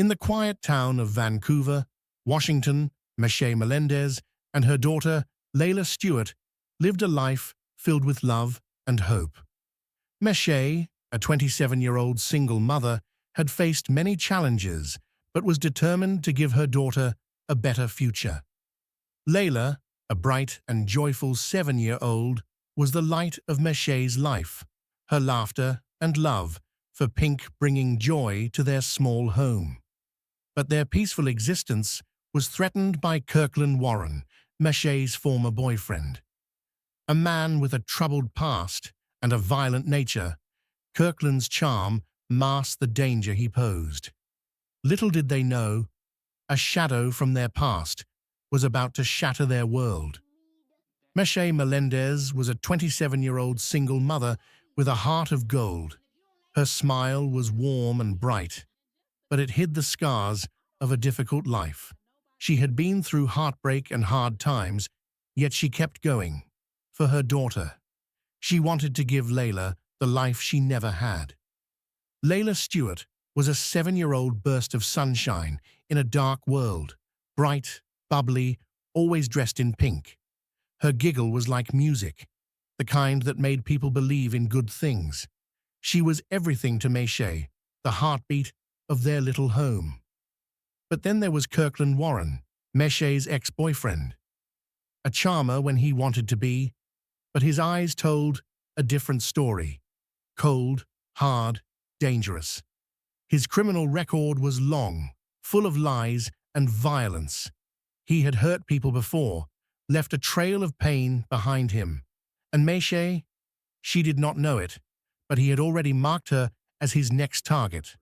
In the quiet town of Vancouver, Washington, Michelle Melendez and her daughter, Layla Stewart, lived a life filled with love and hope. Michelle, a 27-year-old single mother, had faced many challenges but was determined to give her daughter a better future. Layla, a bright and joyful 7-year-old, was the light of Michelle's life, her laughter and love for Pink bringing joy to their small home. But their peaceful existence was threatened by Kirkland Warren, Michelle's former boyfriend. A man with a troubled past and a violent nature, Kirkland's charm masked the danger he posed. Little did they know, a shadow from their past was about to shatter their world. Michelle Melendez was a 27-year-old single mother with a heart of gold. Her smile was warm and bright, but it hid the scars of a difficult life. She had been through heartbreak and hard times, yet she kept going. For her daughter, she wanted to give Layla the life she never had. Layla Stewart was a 7-year-old burst of sunshine in a dark world, bright, bubbly, always dressed in pink. Her giggle was like music, the kind that made people believe in good things. She was everything to Michelle, the heartbeat of their little home. But then there was Kirkland Warren, Michelle's ex-boyfriend. A charmer when he wanted to be, but his eyes told a different story. Cold, hard, dangerous. His criminal record was long, full of lies and violence. He had hurt people before, left a trail of pain behind him. And Michelle, she did not know it, but he had already marked her as his next target.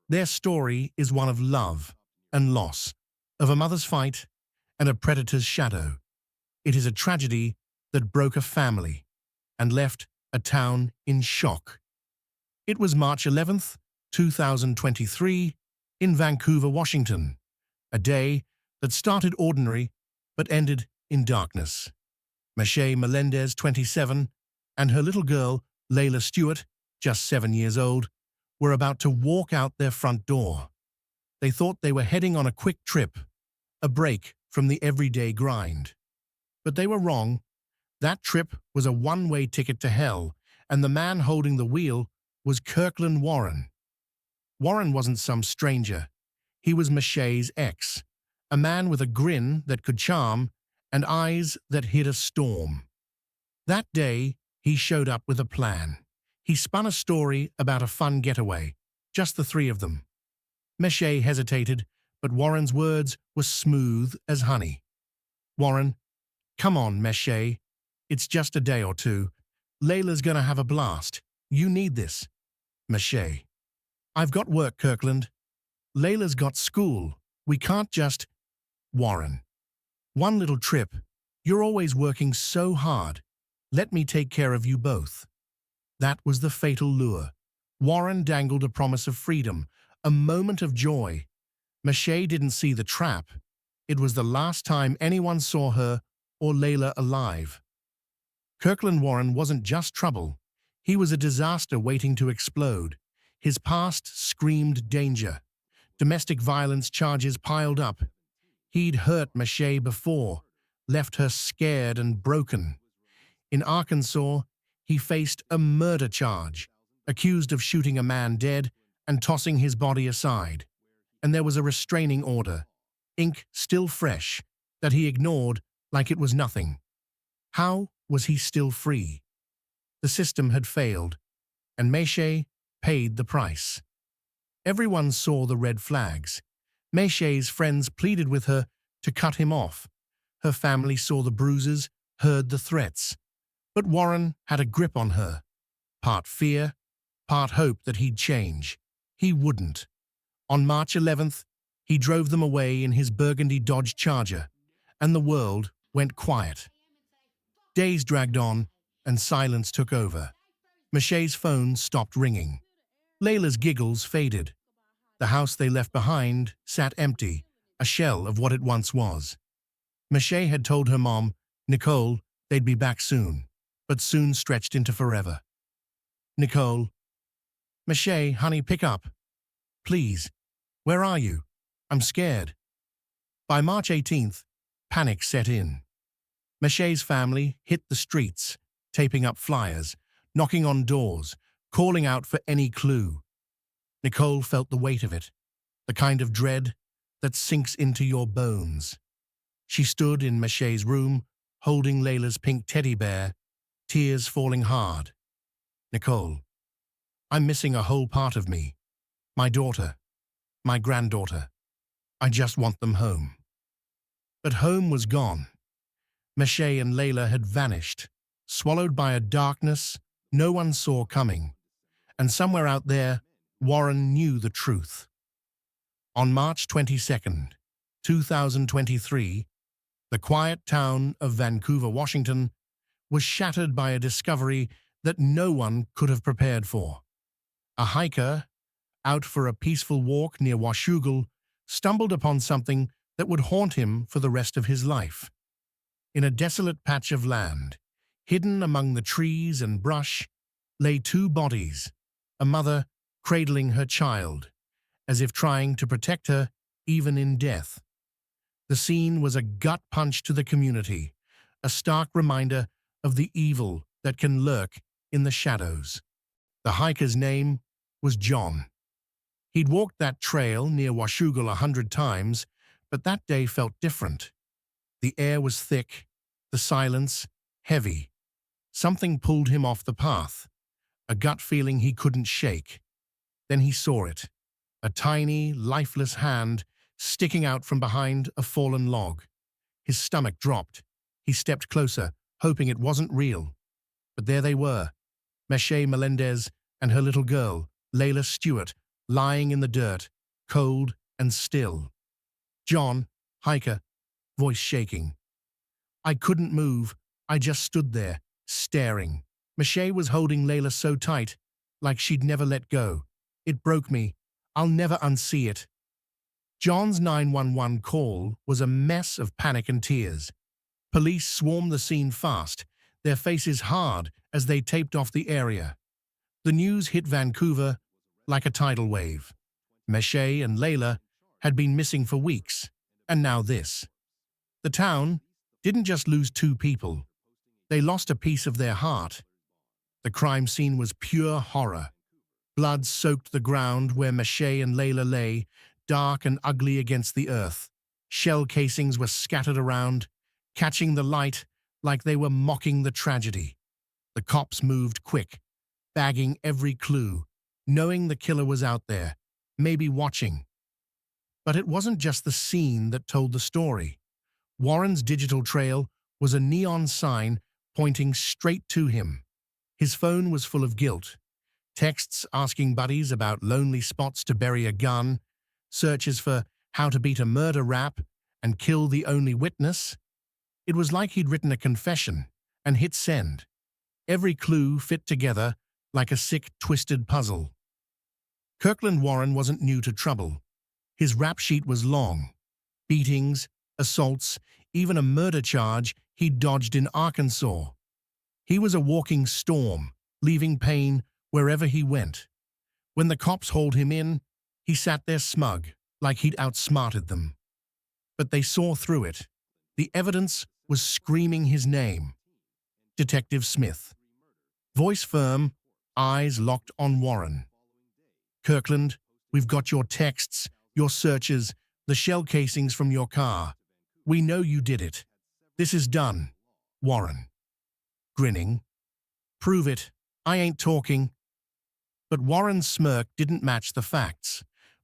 Their story is one of love and loss, of a mother's fight and a predator's shadow. It is a tragedy that broke a family and left a town in shock. It was March 11th, 2023, in Vancouver, Washington, a day that started ordinary but ended in darkness. Michelle Melendez, 27, and her little girl, Layla Stewart, just 7 years old, were about to walk out their front door. They thought they were heading on a quick trip, a break from the everyday grind. But they were wrong. That trip was a one-way ticket to hell, and the man holding the wheel was Kirkland Warren. Warren wasn't some stranger. He was Michelle's ex, a man with a grin that could charm and eyes that hid a storm. That day, he showed up with a plan. He spun a story about a fun getaway, just the three of them. Michelle hesitated, but Warren's words were smooth as honey. Warren, come on, Michelle. It's just a day or two. Layla's gonna have a blast. You need this. Michelle, I've got work, Kirkland. Layla's got school. We can't just… Warren, one little trip. You're always working so hard. Let me take care of you both. That was the fatal lure. Warren dangled a promise of freedom, a moment of joy. Michelle didn't see the trap. It was the last time anyone saw her or Layla alive. Kirkland Warren wasn't just trouble. He was a disaster waiting to explode. His past screamed danger. Domestic violence charges piled up. He'd hurt Michelle before, left her scared and broken. In Arkansas, he faced a murder charge, accused of shooting a man dead and tossing his body aside. And there was a restraining order, ink still fresh, that he ignored like it was nothing. How was he still free? The system had failed, and Michelle paid the price. Everyone saw the red flags. Michelle's friends pleaded with her to cut him off. Her family saw the bruises, heard the threats. But Warren had a grip on her. Part fear, part hope that he'd change. He wouldn't. On March 11th, he drove them away in his burgundy Dodge Charger, and the world went quiet. Days dragged on, and silence took over. Michelle's phone stopped ringing. Layla's giggles faded. The house they left behind sat empty, a shell of what it once was. Michelle had told her mom, Nicole, they'd be back soon, but soon stretched into forever. Nicole, Michelle, honey, pick up. Please. Where are you? I'm scared. By March 18th, panic set in. Meshay's family hit the streets, taping up flyers, knocking on doors, calling out for any clue. Nicole felt the weight of it, the kind of dread that sinks into your bones. She stood in Meshay's room, holding Layla's pink teddy bear, tears falling hard. Nicole, I'm missing a whole part of me. My daughter, my granddaughter. I just want them home. But home was gone. Meshay and Layla had vanished, swallowed by a darkness no one saw coming. And somewhere out there, Warren knew the truth. On March 22nd, 2023, the quiet town of Vancouver, Washington, was shattered by a discovery that no one could have prepared for. A hiker, out for a peaceful walk near Washougal, stumbled upon something that would haunt him for the rest of his life. In a desolate patch of land, hidden among the trees and brush, lay two bodies, a mother cradling her child, as if trying to protect her even in death. The scene was a gut punch to the community, a stark reminder of the evil that can lurk in the shadows. The hiker's name was John. He'd walked that trail near Washougal 100 times, but that day felt different. The air was thick, the silence heavy. Something pulled him off the path, a gut feeling he couldn't shake. Then he saw it, a tiny, lifeless hand sticking out from behind a fallen log. His stomach dropped. He stepped closer, hoping it wasn't real. But there they were, Meshay Melendez and her little girl, Layla Stewart, lying in the dirt, cold and still. John, hiker, voice shaking. I couldn't move. I just stood there, staring. Meshay was holding Layla so tight, like she'd never let go. It broke me. I'll never unsee it. John's 911 call was a mess of panic and tears. Police swarmed the scene fast, their faces hard as they taped off the area. The news hit Vancouver like a tidal wave. Meshay and Layla had been missing for weeks, and now this. The town didn't just lose two people. They lost a piece of their heart. The crime scene was pure horror. Blood soaked the ground where Meshay and Layla lay, dark and ugly against the earth. Shell casings were scattered around, catching the light like they were mocking the tragedy. The cops moved quick, bagging every clue, knowing the killer was out there, maybe watching. But it wasn't just the scene that told the story. Warren's digital trail was a neon sign pointing straight to him. His phone was full of guilt. Texts asking buddies about lonely spots to bury a gun, searches for how to beat a murder rap and kill the only witness. It was like he'd written a confession and hit send. Every clue fit together like a sick, twisted puzzle. Kirkland Warren wasn't new to trouble. His rap sheet was long. Beatings, assaults, even a murder charge he'd dodged in Arkansas. He was a walking storm, leaving pain wherever he went. When the cops hauled him in, he sat there smug, like he'd outsmarted them. But they saw through it. The evidence was screaming his name. Detective Smith. Voice firm, eyes locked on Warren. Kirkland, we've got your texts, your searches, the shell casings from your car. We know you did it. This is done. Warren. Grinning. Prove it. I ain't talking. But Warren's smirk didn't match the facts.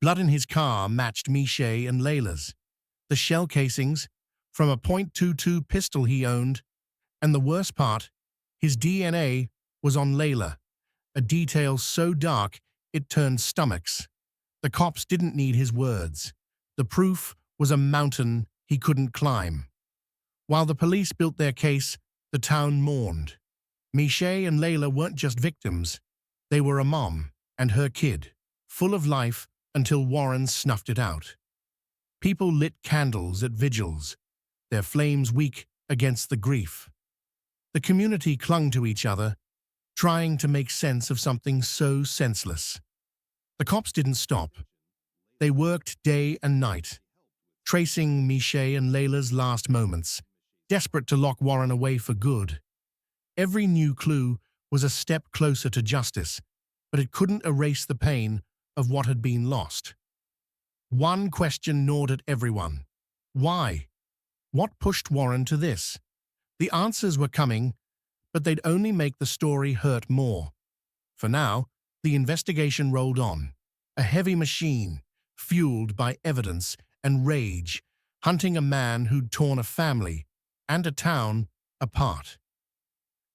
Blood in his car matched Meshay and Layla's. The shell casings, from a .22 pistol he owned, and the worst part, his DNA was on Layla, a detail so dark it turned stomachs. The cops didn't need his words. The proof was a mountain he couldn't climb. While the police built their case, the town mourned. Meshay and Layla weren't just victims. They were a mom and her kid, full of life until Warren snuffed it out. People lit candles at vigils, their flames weak against the grief. The community clung to each other, trying to make sense of something so senseless. The cops didn't stop. They worked day and night, tracing Miche and Layla's last moments, desperate to lock Warren away for good. Every new clue was a step closer to justice, but it couldn't erase the pain of what had been lost. One question gnawed at everyone. Why? What pushed Warren to this? The answers were coming, but they'd only make the story hurt more. For now, the investigation rolled on, a heavy machine, fueled by evidence and rage, hunting a man who'd torn a family and a town apart.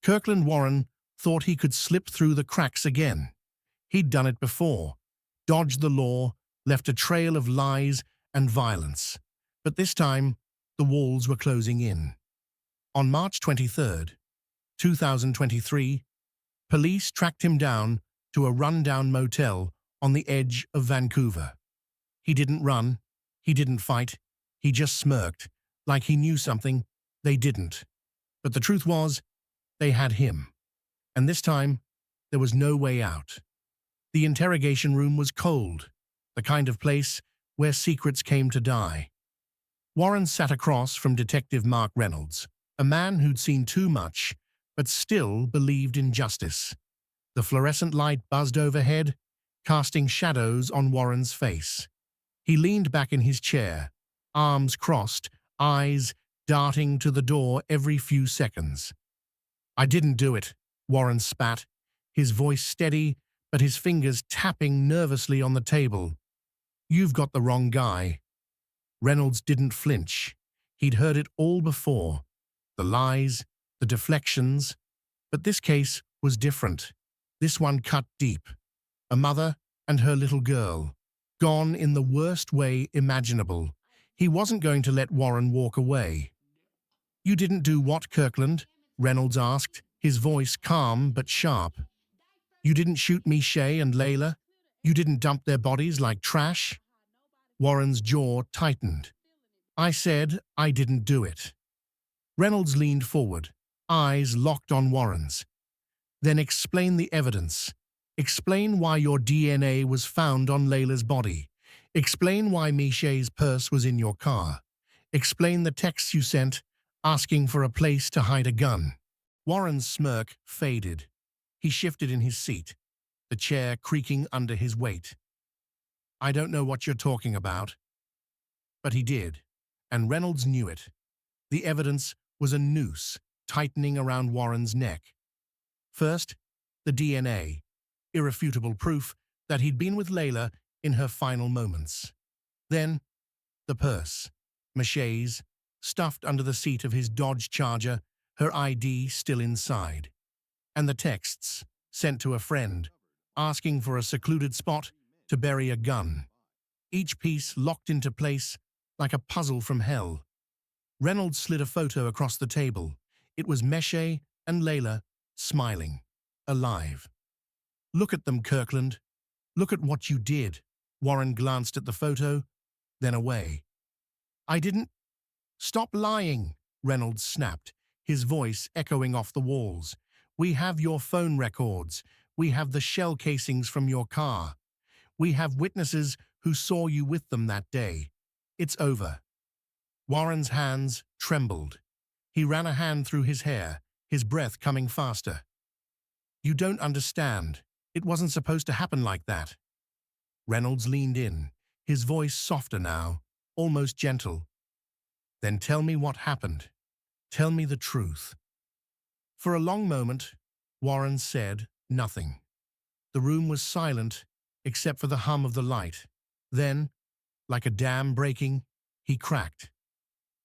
Kirkland Warren thought he could slip through the cracks again. He'd done it before, dodged the law, left a trail of lies and violence. But this time, the walls were closing in. On March 23rd, 2023, police tracked him down to a rundown motel on the edge of Vancouver. He didn't run, he didn't fight, he just smirked, like he knew something they didn't. But the truth was, they had him. And this time, there was no way out. The interrogation room was cold, the kind of place where secrets came to die. Warren sat across from Detective Mark Reynolds, a man who'd seen too much, but still believed in justice. The fluorescent light buzzed overhead, casting shadows on Warren's face. He leaned back in his chair, arms crossed, eyes darting to the door every few seconds. "I didn't do it," Warren spat, his voice steady, but his fingers tapping nervously on the table. "You've got the wrong guy." Reynolds didn't flinch. He'd heard it all before. The lies, the deflections. But this case was different. This one cut deep. A mother and her little girl, gone in the worst way imaginable. He wasn't going to let Warren walk away. "You didn't do what, Kirkland?" Reynolds asked, his voice calm but sharp. "You didn't shoot Miche and Layla? You didn't dump their bodies like trash?" Warren's jaw tightened. "I said I didn't do it." Reynolds leaned forward, eyes locked on Warren's. "Then explain the evidence. Explain why your DNA was found on Layla's body. Explain why Miche's purse was in your car. Explain the texts you sent, asking for a place to hide a gun." Warren's smirk faded. He shifted in his seat, the chair creaking under his weight. "I don't know what you're talking about." But he did, and Reynolds knew it. The evidence was a noose tightening around Warren's neck. First, the DNA, irrefutable proof that he'd been with Layla in her final moments. Then, the purse, Miche's, stuffed under the seat of his Dodge Charger, her ID still inside. And the texts, sent to a friend, asking for a secluded spot to bury a gun. Each piece locked into place like a puzzle from hell. Reynolds slid a photo across the table. It was Miche and Layla, smiling, alive. "Look at them, Kirkland. Look at what you did." Warren glanced at the photo, then away. "I didn't—" "Stop lying," Reynolds snapped, his voice echoing off the walls. "We have your phone records. We have the shell casings from your car. We have witnesses who saw you with them that day. It's over." Warren's hands trembled. He ran a hand through his hair, his breath coming faster. "You don't understand. It wasn't supposed to happen like that." Reynolds leaned in, his voice softer now, almost gentle. "Then tell me what happened. Tell me the truth." For a long moment, Warren said nothing. The room was silent, except for the hum of the light. Then, like a dam breaking, he cracked.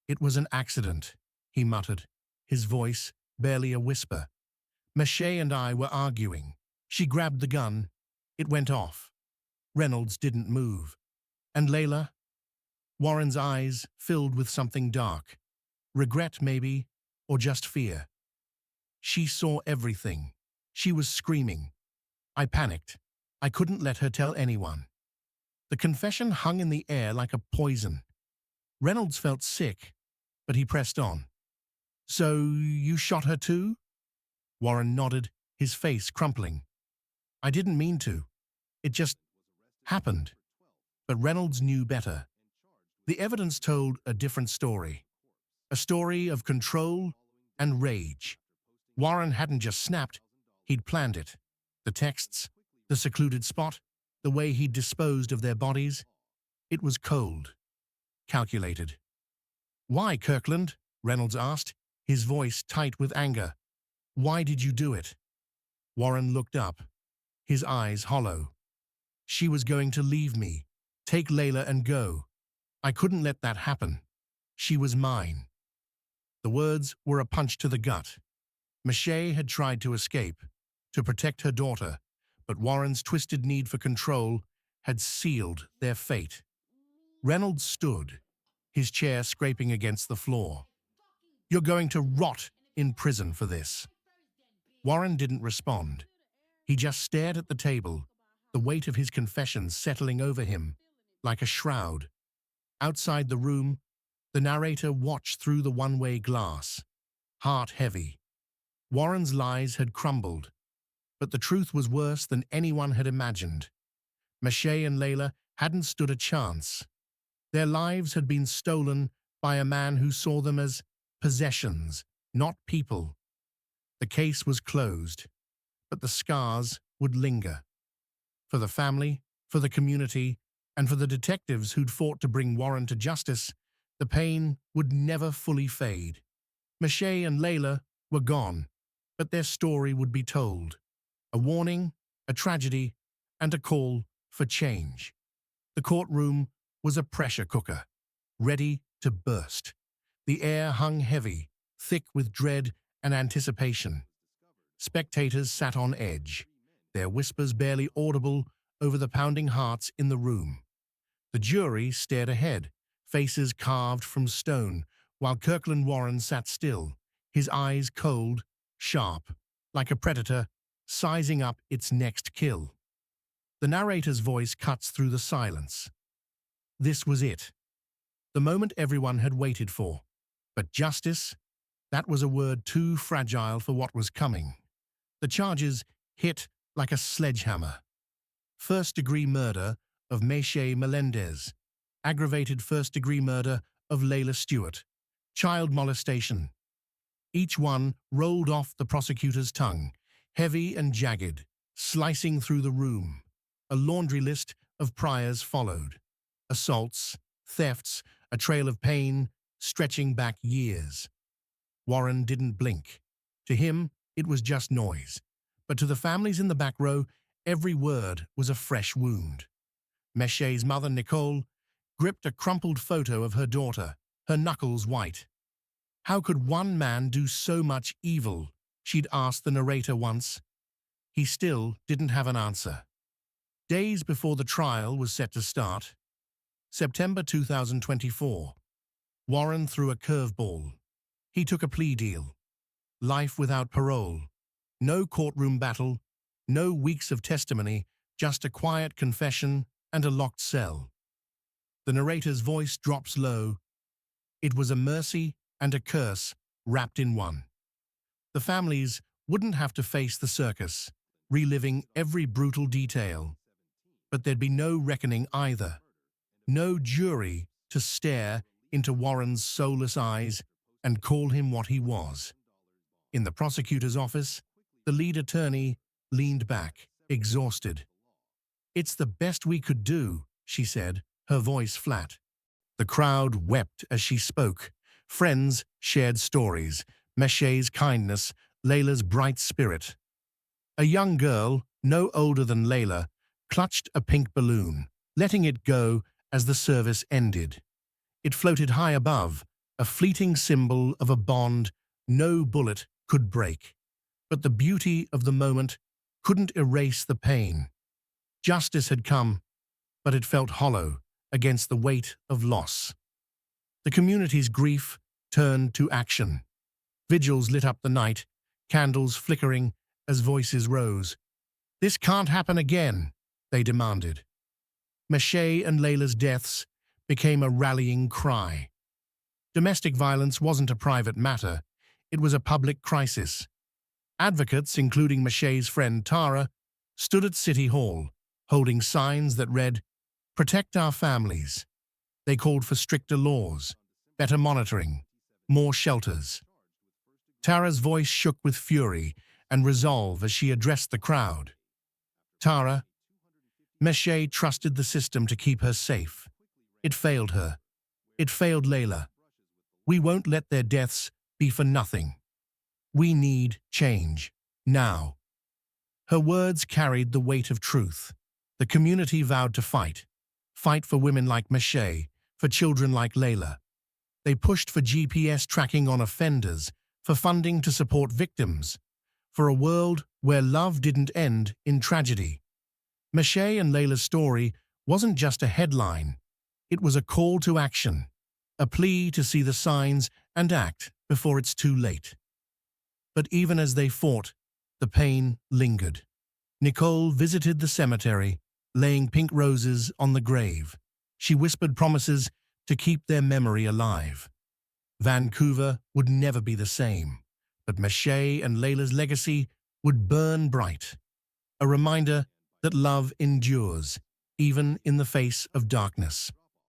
"It was an accident," he muttered, his voice barely a whisper. "Miche and I were arguing. She grabbed the gun. It went off." Reynolds didn't move. "And Layla?" Warren's eyes filled with something dark. Regret, maybe, or just fear. "She saw everything. She was screaming. I panicked. I couldn't let her tell anyone." The confession hung in the air like a poison. Reynolds felt sick, but he pressed on. "So you shot her too?" Warren nodded, his face crumpling. "I didn't mean to. It just happened." But Reynolds knew better. The evidence told a different story. A story of control and rage. Warren hadn't just snapped, he'd planned it. The texts, the secluded spot, the way he'd disposed of their bodies. It was cold, calculated. "Why, Kirkland?" Reynolds asked, his voice tight with anger. "Why did you do it?" Warren looked up, his eyes hollow. "She was going to leave me, take Layla and go. I couldn't let that happen. She was mine." The words were a punch to the gut. Mache had tried to escape, to protect her daughter, but Warren's twisted need for control had sealed their fate. Reynolds stood, his chair scraping against the floor. "You're going to rot in prison for this." Warren didn't respond. He just stared at the table, the weight of his confessions settling over him like a shroud. Outside the room, the narrator watched through the one-way glass, heart heavy. Warren's lies had crumbled, but the truth was worse than anyone had imagined. Mache and Layla hadn't stood a chance. Their lives had been stolen by a man who saw them as possessions, not people. The case was closed, but the scars would linger. For the family, for the community, and for the detectives who'd fought to bring Warren to justice, the pain would never fully fade. Mache and Layla were gone, but their story would be told. A warning, a tragedy, and a call for change. The courtroom was a pressure cooker, ready to burst. The air hung heavy, thick with dread and anticipation. Spectators sat on edge, their whispers barely audible over the pounding hearts in the room. The jury stared ahead, faces carved from stone, while Kirkland Warren sat still, his eyes cold, sharp, like a predator sizing up its next kill. The narrator's voice cuts through the silence. This was it. The moment everyone had waited for. But justice? That was a word too fragile for what was coming. The charges hit like a sledgehammer. First-degree murder of Mache Melendez. Aggravated first-degree murder of Layla Stewart. Child molestation. Each one rolled off the prosecutor's tongue, heavy and jagged, slicing through the room. A laundry list of priors followed. Assaults, thefts, a trail of pain, stretching back years. Warren didn't blink. To him, it was just noise. But to the families in the back row, every word was a fresh wound. Mache's mother, Nicole, gripped a crumpled photo of her daughter, her knuckles white. How could one man do so much evil? She'd asked the narrator once. He still didn't have an answer. Days before the trial was set to start, September 2024, Warren threw a curveball. He took a plea deal. Life without parole. No courtroom battle, no weeks of testimony, just a quiet confession and a locked cell. The narrator's voice drops low. It was a mercy and a curse wrapped in one. The families wouldn't have to face the circus, reliving every brutal detail. But there'd be no reckoning either. No jury to stare into Warren's soulless eyes and call him what he was. In the prosecutor's office, the lead attorney leaned back, exhausted. "It's the best we could do," she said, her voice flat. The crowd wept as she spoke. Friends shared stories, Mache's kindness, Layla's bright spirit. A young girl, no older than Layla, clutched a pink balloon, letting it go as the service ended. It floated high above, a fleeting symbol of a bond no bullet could break. But the beauty of the moment couldn't erase the pain. Justice had come, but it felt hollow against the weight of loss. The community's grief turned to action. Vigils lit up the night, candles flickering as voices rose. "This can't happen again," they demanded. Mache and Layla's deaths became a rallying cry. Domestic violence wasn't a private matter, it was a public crisis. Advocates, including Mache's friend Tara, stood at City Hall, holding signs that read, Protect our families. They called for stricter laws, better monitoring, more shelters. Tara's voice shook with fury and resolve as she addressed the crowd. Tara, Meshe trusted the system to keep her safe. It failed her. It failed Layla. We won't let their deaths be for nothing. We need change, now. Her words carried the weight of truth. The community vowed to fight for women like Meshe, for children like Layla. They pushed for GPS tracking on offenders, for funding to support victims, for a world where love didn't end in tragedy. Meshe and Layla's story wasn't just a headline. It was a call to action, a plea to see the signs and act before it's too late. But even as they fought, the pain lingered. Nicole visited the cemetery, laying pink roses on the grave. She whispered promises to keep their memory alive. Vancouver would never be the same, but Meshe and Layla's legacy would burn bright. A reminder that love endures, even in the face of darkness.